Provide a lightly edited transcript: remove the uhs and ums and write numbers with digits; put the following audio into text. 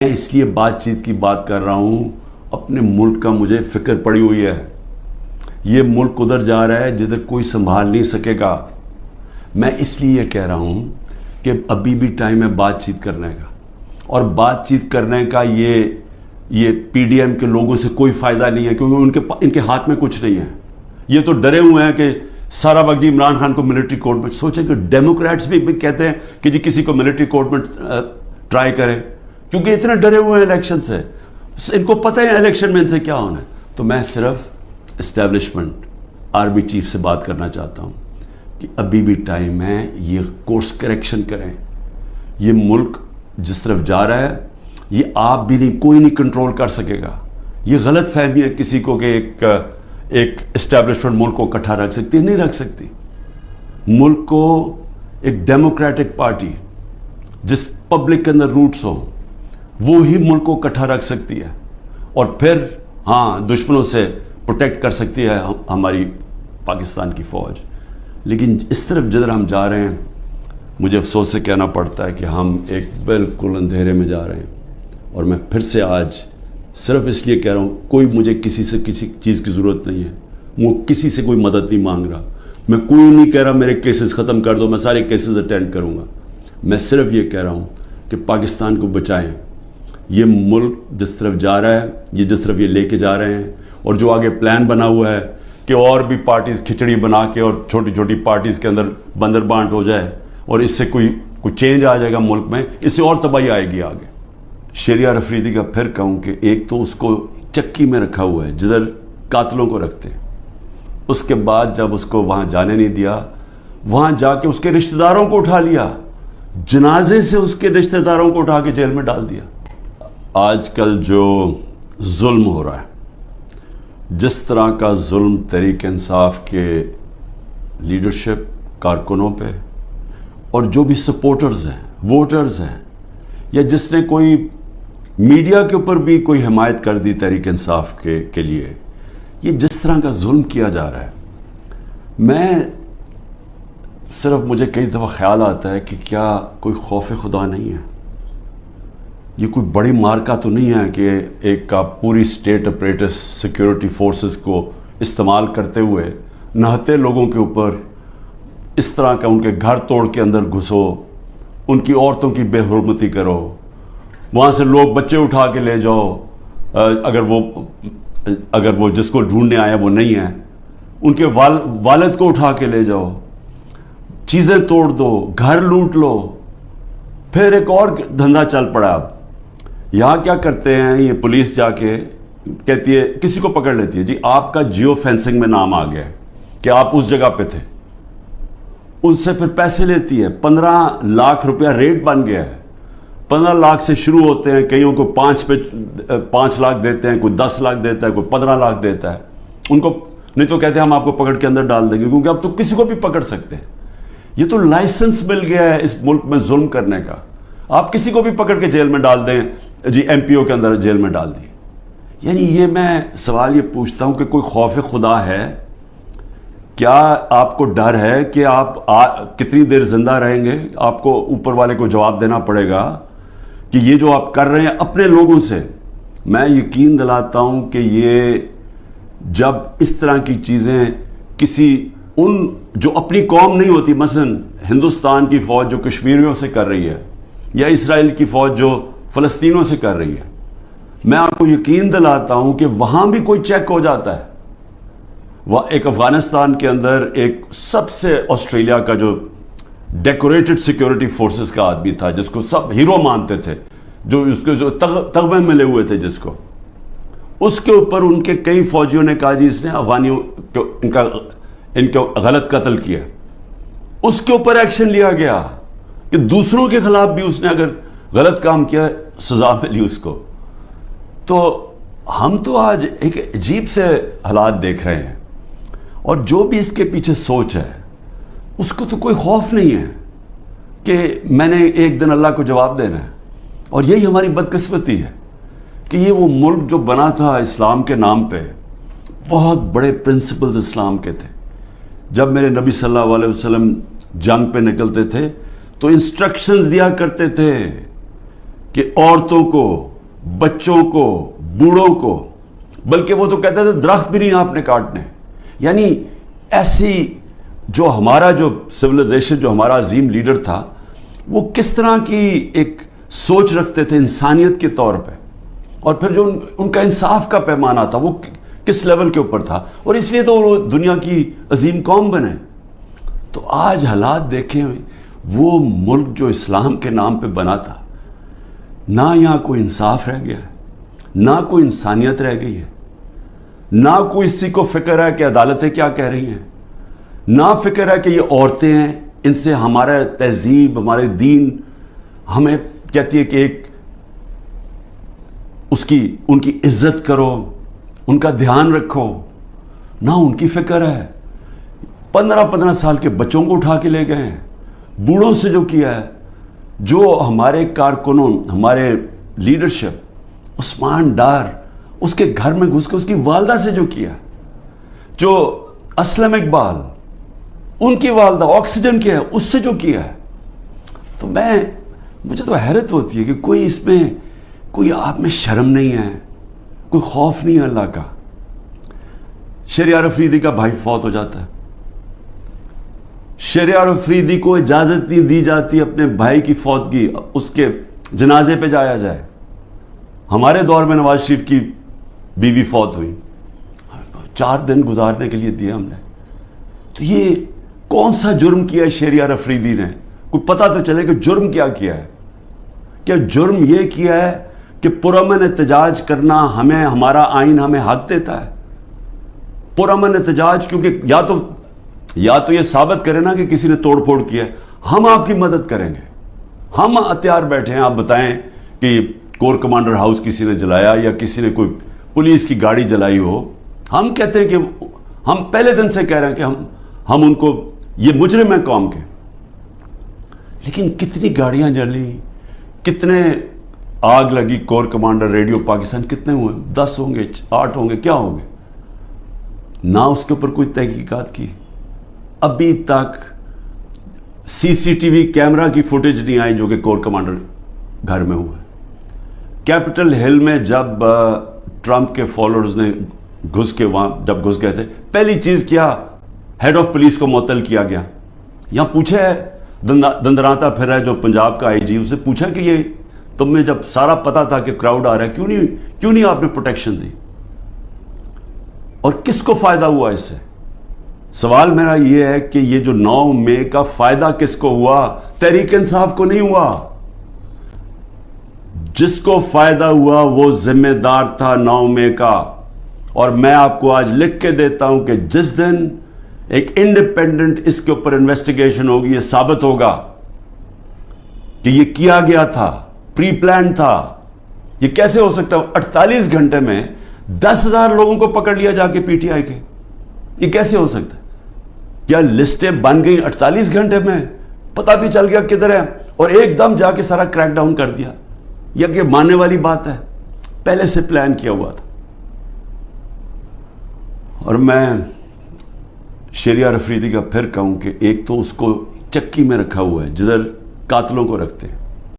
میں اس لیے بات چیت کی بات کر رہا ہوں، اپنے ملک کا مجھے فکر پڑی ہوئی ہے۔ یہ ملک ادھر جا رہا ہے جدھر کوئی سنبھال نہیں سکے گا۔ میں اس لیے یہ کہہ رہا ہوں کہ ابھی بھی ٹائم ہے بات چیت کرنے کا، اور بات چیت کرنے کا یہ پی ڈی ایم کے لوگوں سے کوئی فائدہ نہیں ہے، کیونکہ ان کے ہاتھ میں کچھ نہیں ہے۔ یہ تو ڈرے ہوئے ہیں کہ سارا وقت جی عمران خان کو ملٹری کورٹ میں، سوچیں کہ ڈیموکریٹس بھی کہتے ہیں کہ جی کسی کو ملٹری کورٹ میں ٹرائی کریں، کیونکہ اتنے ڈرے ہوئے ہیں الیکشن سے، ان کو پتہ ہے الیکشن میں ان سے کیا ہونا ہے۔ تو میں صرف اسٹیبلشمنٹ آرمی چیف سے بات کرنا چاہتا ہوں کہ ابھی بھی ٹائم ہے، یہ کورس کریکشن کریں۔ یہ ملک جس طرف جا رہا ہے یہ آپ بھی نہیں، کوئی نہیں کنٹرول کر سکے گا۔ یہ غلط فہمی ہے کسی کو کہ ایک اسٹیبلشمنٹ ملک کو اکٹھا رکھ سکتی ہے، نہیں رکھ سکتی۔ ملک کو ایک ڈیموکریٹک پارٹی جس پبلک کے اندر روٹس ہوں وہ ہی ملک کو اکٹھا رکھ سکتی ہے، اور پھر ہاں دشمنوں سے پروٹیکٹ کر سکتی ہے ہماری پاکستان کی فوج۔ لیکن اس طرف جدھر ہم جا رہے ہیں، مجھے افسوس سے کہنا پڑتا ہے کہ ہم ایک بالکل اندھیرے میں جا رہے ہیں۔ اور میں پھر سے آج صرف اس لیے کہہ رہا ہوں، کوئی مجھے کسی سے کسی چیز کی ضرورت نہیں ہے، وہ کسی سے کوئی مدد نہیں مانگ رہا، میں کوئی نہیں کہہ رہا میرے کیسز ختم کر دو، میں سارے کیسز اٹینڈ کروں گا۔ میں صرف یہ کہہ رہا ہوں کہ پاکستان کو بچائیں۔ یہ ملک جس طرف جا رہا ہے، یہ جس طرف یہ لے کے جا رہے ہیں، اور جو آگے پلان بنا ہوا ہے کہ اور بھی پارٹیز کھچڑی بنا کے اور چھوٹی چھوٹی پارٹیز کے اندر بندر بانٹ ہو جائے، اور اس سے کوئی چینج آ جائے گا ملک میں، اس سے اور تباہی آئے گی آگے۔ شہریار افریدی کا پھر کہوں کہ ایک تو اس کو چکی میں رکھا ہوا ہے جدھر قاتلوں کو رکھتے ہیں، اس کے بعد جب اس کو وہاں جانے نہیں دیا، وہاں جا کے اس کے رشتہ داروں کو اٹھا لیا، جنازے سے اس کے رشتہ داروں کو اٹھا کے جیل میں ڈال دیا۔ آج کل جو ظلم ہو رہا ہے، جس طرح کا ظلم تحریک انصاف کے لیڈرشپ کارکنوں پہ اور جو بھی سپورٹرز ہیں، ووٹرز ہیں، یا جس نے کوئی میڈیا کے اوپر بھی کوئی حمایت کر دی تحریک انصاف کے لیے، یہ جس طرح کا ظلم کیا جا رہا ہے، میں صرف مجھے کئی دفعہ خیال آتا ہے کہ کیا کوئی خوف خدا نہیں ہے؟ یہ کوئی بڑی مارکا تو نہیں ہے کہ ایک کا پوری اسٹیٹ اپریٹس سیکیورٹی فورسز کو استعمال کرتے ہوئے نہتے لوگوں کے اوپر اس طرح کا ان کے گھر توڑ کے اندر گھسو، ان کی عورتوں کی بے حرمتی کرو، وہاں سے لوگ بچے اٹھا کے لے جاؤ، اگر وہ جس کو ڈھونڈنے آیا وہ نہیں ہے، ان کے والد کو اٹھا کے لے جاؤ، چیزیں توڑ دو، گھر لوٹ لو۔ پھر ایک اور دھندا چل پڑا۔ اب یہاں کیا کرتے ہیں، یہ پولیس جا کے کہتی ہے، کسی کو پکڑ لیتی ہے، جی آپ کا جیو فینسنگ میں نام آ گیا ہے کہ آپ اس جگہ پہ تھے، ان سے پھر پیسے لیتی ہے۔ 15 لاکھ روپیہ ریٹ بن گیا ہے۔ 15 لاکھ سے شروع ہوتے ہیں، کئیوں کو 5 لاکھ دیتے ہیں، کوئی 10 لاکھ دیتا ہے، کوئی 15 لاکھ دیتا ہے ان کو، نہیں تو کہتے ہیں ہم آپ کو پکڑ کے اندر ڈال دیں گے، کیونکہ اب تو کسی کو بھی پکڑ سکتے ہیں۔ یہ تو لائسنس مل گیا ہے اس ملک میں ظلم کرنے کا، آپ کسی کو بھی پکڑ کے جیل میں ڈال دیں، جی ایم پی او کے اندر جیل میں ڈال دیں۔ یعنی یہ میں سوال یہ پوچھتا ہوں کہ کوئی خوف خدا ہے؟ کیا آپ کو ڈر ہے کہ آپ کتنی دیر زندہ رہیں گے؟ آپ کو اوپر والے کو جواب دینا پڑے گا کہ یہ جو آپ کر رہے ہیں اپنے لوگوں سے، میں یقین دلاتا ہوں کہ یہ جب اس طرح کی چیزیں کسی ان جو اپنی قوم نہیں ہوتی، مثلا ہندوستان کی فوج جو کشمیریوں سے کر رہی ہے، یا اسرائیل کی فوج جو فلسطینوں سے کر رہی ہے، میں آپ کو یقین دلاتا ہوں کہ وہاں بھی کوئی چیک ہو جاتا ہے۔ وہ ایک افغانستان کے اندر ایک سب سے آسٹریلیا کا جو ڈیکوریٹڈ سیکیورٹی فورسز کا آدمی تھا، جس کو سب ہیرو مانتے تھے، جو اس کے جو تغمے ملے ہوئے تھے جس کو، اس کے اوپر ان کے کئی فوجیوں نے کہا جی اس نے افغانیوں کو ان کو غلط قتل کیا، اس کے اوپر ایکشن لیا گیا کہ دوسروں کے خلاف بھی اس نے اگر غلط کام کیا سزا ملی اس کو۔ تو ہم تو آج ایک عجیب سے حالات دیکھ رہے ہیں، اور جو بھی اس کے پیچھے سوچ ہے اس کو تو کوئی خوف نہیں ہے کہ میں نے ایک دن اللہ کو جواب دینا ہے۔ اور یہی ہماری بدقسمتی ہے کہ یہ وہ ملک جو بنا تھا اسلام کے نام پہ، بہت بڑے پرنسپلز اسلام کے تھے۔ جب میرے نبی صلی اللہ علیہ وسلم جنگ پہ نکلتے تھے تو انسٹرکشنز دیا کرتے تھے کہ عورتوں کو بچوں کو، بوڑھوں کو، بلکہ وہ تو کہتے تھے درخت بھی نہیں آپ نے کاٹنے. یعنی ایسی جو ہمارا جو سویلائزیشن، جو ہمارا عظیم لیڈر تھا، وہ کس طرح کی ایک سوچ رکھتے تھے انسانیت کے طور پہ، اور پھر جو ان کا انصاف کا پیمانہ تھا وہ کس لیول کے اوپر تھا، اور اس لیے تو وہ دنیا کی عظیم قوم بنے. تو آج حالات دیکھیں، وہ ملک جو اسلام کے نام پہ بنا تھا، نہ یہاں کوئی انصاف رہ گیا ہے، نہ کوئی انسانیت رہ گئی ہے، نہ کوئی اسی کو فکر ہے کہ عدالتیں کیا کہہ رہی ہیں، نہ فکر ہے کہ یہ عورتیں ہیں، ان سے ہمارا تہذیب، ہمارے دین ہمیں کہتی ہے کہ ایک ان کی عزت کرو، ان کا دھیان رکھو. نہ ان کی فکر ہے. 15 سال کے بچوں کو اٹھا کے لے گئے ہیں. بوڑھوں سے جو کیا ہے، جو ہمارے کارکنوں، ہمارے لیڈرشپ، عثمان ڈار، اس کے گھر میں گھس کے اس کی والدہ سے جو کیا، جو اسلم اقبال، ان کی والدہ آکسیجن کیا ہے، اس سے جو کیا ہے. تو مجھے تو حیرت ہوتی ہے کہ کوئی اس میں، کوئی آپ میں شرم نہیں ہے، کوئی خوف نہیں ہے اللہ کا. شہریار افریدی کا بھائی فوت ہو جاتا ہے، شہریار افریدی کو اجازت نہیں دی جاتی اپنے بھائی کی فوتگی، اس کے جنازے پہ جایا جائے. ہمارے دور میں نواز شریف کی بیوی فوت ہوئی، 4 دن گزارنے کے لیے دیا ہم نے. تو یہ کون سا جرم کیا ہے شہریار افریدی نے؟ کوئی پتہ تو چلے کہ جرم کیا کیا ہے. کیا جرم یہ کیا ہے کہ پرامن احتجاج کرنا ہمیں، ہمارا آئین ہمیں حق دیتا ہے؟ پرامن احتجاج، کیونکہ یا تو یہ ثابت کرے نا کہ کسی نے توڑ پھوڑ کیا ہے، ہم آپ کی مدد کریں گے. ہم ہتھیار بیٹھے ہیں، آپ بتائیں کہ کور کمانڈر ہاؤس کسی نے جلایا یا کسی نے کوئی پولیس کی گاڑی جلائی ہو، ہم کہتے ہیں کہ ہم پہلے دن سے کہہ رہے ہیں کہ ہم ان کو، یہ مجرم ہیں قوم کے. لیکن کتنی گاڑیاں جلی، کتنے آگ لگی. کور کمانڈر ریڈیو پاکستان کتنے ہوئے؟ 10 ہوں گے، 8 ہوں گے، کیا ہوں گے؟ نہ اس کے اوپر کوئی تحقیقات کی. ابھی تک سی سی ٹی وی کیمرہ کی فوٹیج نہیں آئی جو کہ کور کمانڈر گھر میں ہوا ہے. کیپٹل ہل میں جب ٹرمپ کے فالوورز نے گھس کے وہاں جب گھس گئے تھے، پہلی چیز کیا، ہیڈ آف پولیس کو معطل کیا گیا. یہاں پوچھا ہے دندراتا پھر رہا ہے جو پنجاب کا آئی جی، اسے پوچھا کہ یہ تمہیں جب سارا پتا تھا کہ کراؤڈ آ رہا ہے، کیوں نہیں آپ نے پروٹیکشن دی، اور کس کو فائدہ ہوا اس سے؟ سوال میرا یہ ہے کہ یہ جو 9 مئی کا فائدہ کس کو ہوا؟ تحریک انصاف کو نہیں ہوا. جس کو فائدہ ہوا وہ ذمہ دار تھا 9 مئی کا. اور میں آپ کو آج لکھ کے دیتا ہوں کہ جس دن ایک انڈیپینڈنٹ اس کے اوپر انویسٹیگیشن ہوگی، یہ ثابت ہوگا کہ یہ کیا گیا تھا، پری پلان تھا. یہ کیسے ہو سکتا ہے 48 گھنٹے میں 10,000 لوگوں کو پکڑ لیا جا کے پی ٹی آئی کے؟ یہ کیسے ہو سکتا ہے؟ کیا لسٹیں بن گئی 48 گھنٹے میں؟ پتہ بھی چل گیا کدھر ہے، اور ایک دم جا کے سارا کریک ڈاؤن کر دیا؟ یا کہ ماننے والی بات ہے؟ پہلے سے پلان کیا ہوا تھا. اور میں شہریار افریدی کا پھر کہوں کہ ایک تو اس کو چکی میں رکھا ہوا ہے جدھر قاتلوں کو رکھتے ہیں،